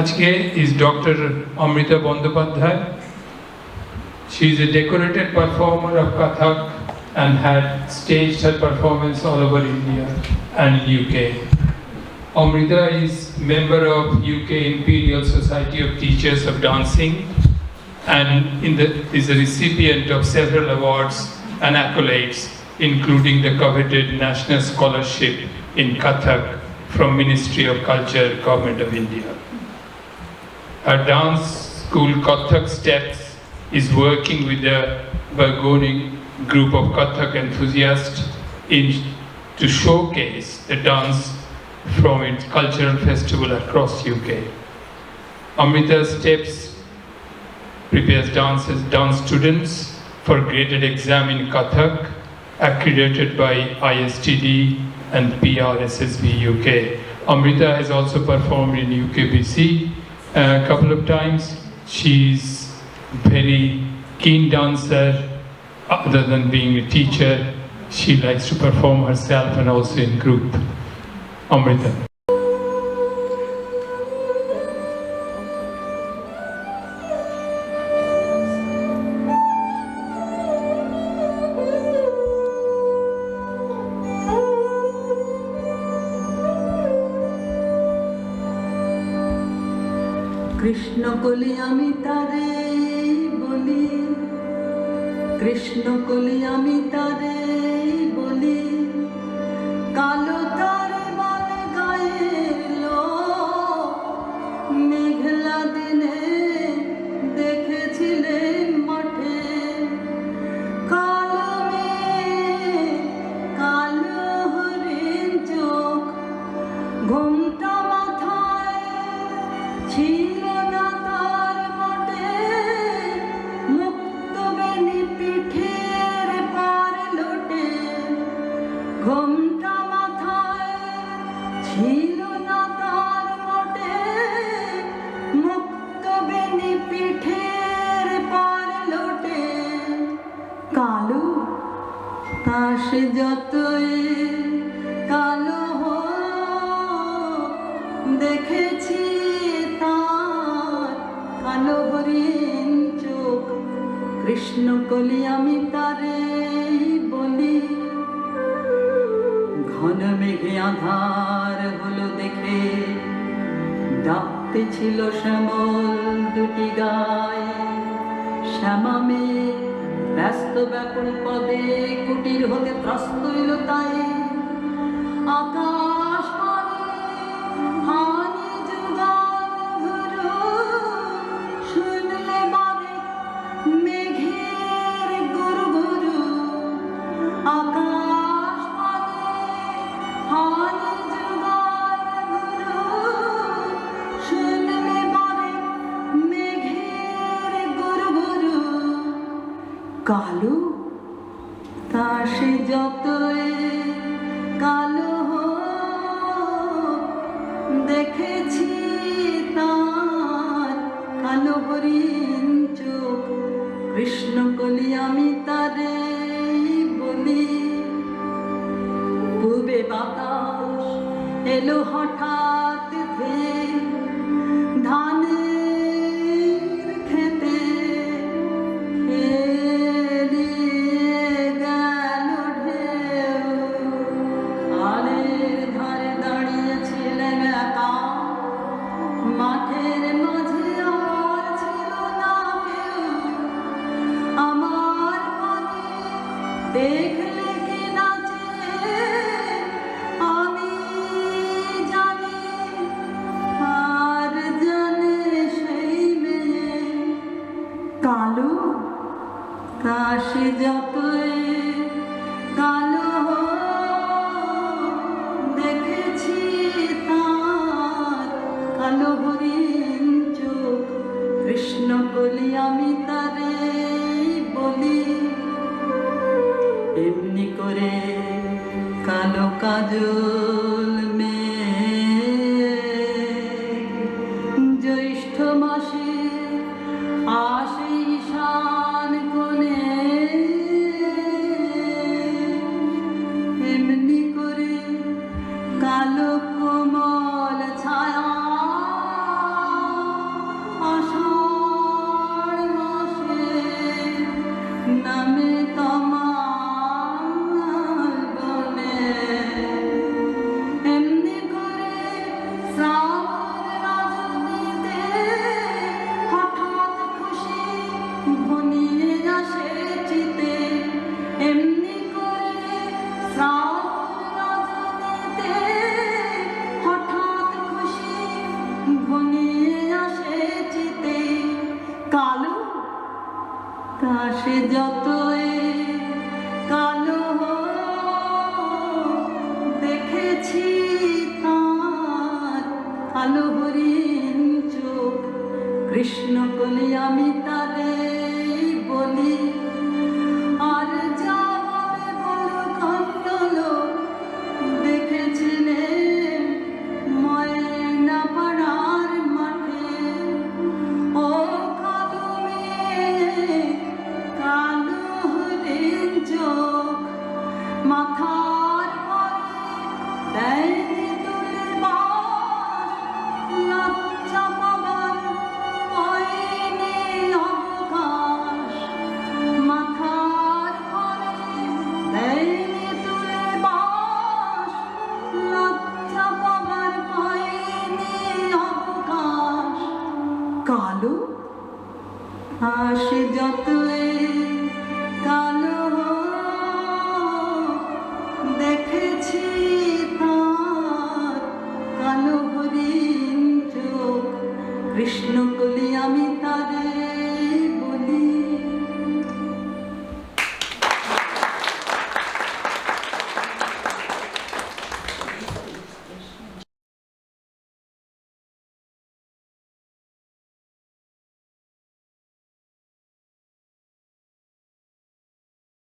আজকে is Dr. Amrita Bandyopadhyay. She is a decorated performer of Kathak and had staged her performance all over India and UK. Amrita is member of UK Imperial Society of Teachers of Dancing and is a recipient of several awards and accolades, including the coveted National Scholarship in Kathak from Ministry of Culture, Government of India. Her dance school Kathak Steps is working with the Bargoni group of Kathak enthusiasts to showcase the dance from its cultural festival across UK. Amrita Steps prepares dance students for graded exam in Kathak, accredited by ISTD and PRSSB UK. Amrita has also performed in UKBC a couple of times. She's very keen dancer. Other than being a teacher, she likes to perform herself and also in group. Amrita. Krishna কলি আমি তারে বলি, কৃষ্ণ কলি আমি তারে বলি, কালো তারে বলে গায়েল মেঘলা দিনে দেখেছিলেন মাঠে, কালো মেঘ কালো হরিণ চোখ, ঘোমটা মাথায় ছিল না তার মোটে, মুক্ত বেনি পিঠের পার লোটে, ঘোমটা মাথায় ছিল না তার মোটে, মুক্ত বেনি পিঠের পার লোটে, কালো তাস যতই কালো হোক দেখেছি তার কালো হরিণ চোখ, কৃষ্ণ কলি আমি তারে বলি। ঘন মেঘে আধার হলো দেখে ডাকতে ছিল শ্যামল দুটি গায়ে, শ্যামা মেয়ে ব্যস্ত ব্যাকুল পদে কুটির হতে ত্রস্ত এলো তাই, আকাশ হানি যুগাল ঘুরু শুনলে বারে মেঘের গুরু গুরু, আকাশ হানি যুগাল ঘুরু শুনলে বারে মেঘের গুরু গুরু, কালো তাসে যতই কালো হোক দেখেছি তার কালো হরিণ চোখ, কৃষ্ণ কলি আমি তারে বলি। পূবে বাতাস এলো হঠাৎ ধেয়ে ধানের খেতে খেলিয়ে গেল ঢেউ, আলের ধারে দাঁড়িয়েছিলেন একা, মাঠের মাঝে আর ছিল না কেউ, আমার মনে দেখলে কি নাচে আমি জানি, আর জানে সেই মেয়ে, কালো কাশি যতই কালো হোক দেখেছি তার কালো হরিণ চোখ, কৃষ্ণ কলি আমি তারে বলি। এমনি করে কালো কাজল মেঘ জ্যৈষ্ঠ মাসে আসে ঈশান কোণে, এমনি করে কালো কোমল ছায়া কালো তা সে যতই কালো দেখেছি তার কালো হরিণ চোখ কৃষ্ণ বলে আমি তারে বলি আর যা বলে বলো কন্দল দেখেছিলেন ময়না পাড়ার মাঠে ও কালো মেয়ে কালো হরিণ চোখ মাথার পরে দেয়নি তুলে বাস লজ্জা পাবার হয়নি অবকাশ মাথার পরে দেয়নি তুলে বাস লজ্জা পাবার হয়নি অবকাশ কালো আসে যতই কালো দেখেছি তার কালো হরিণ চোখ কৃষ্ণ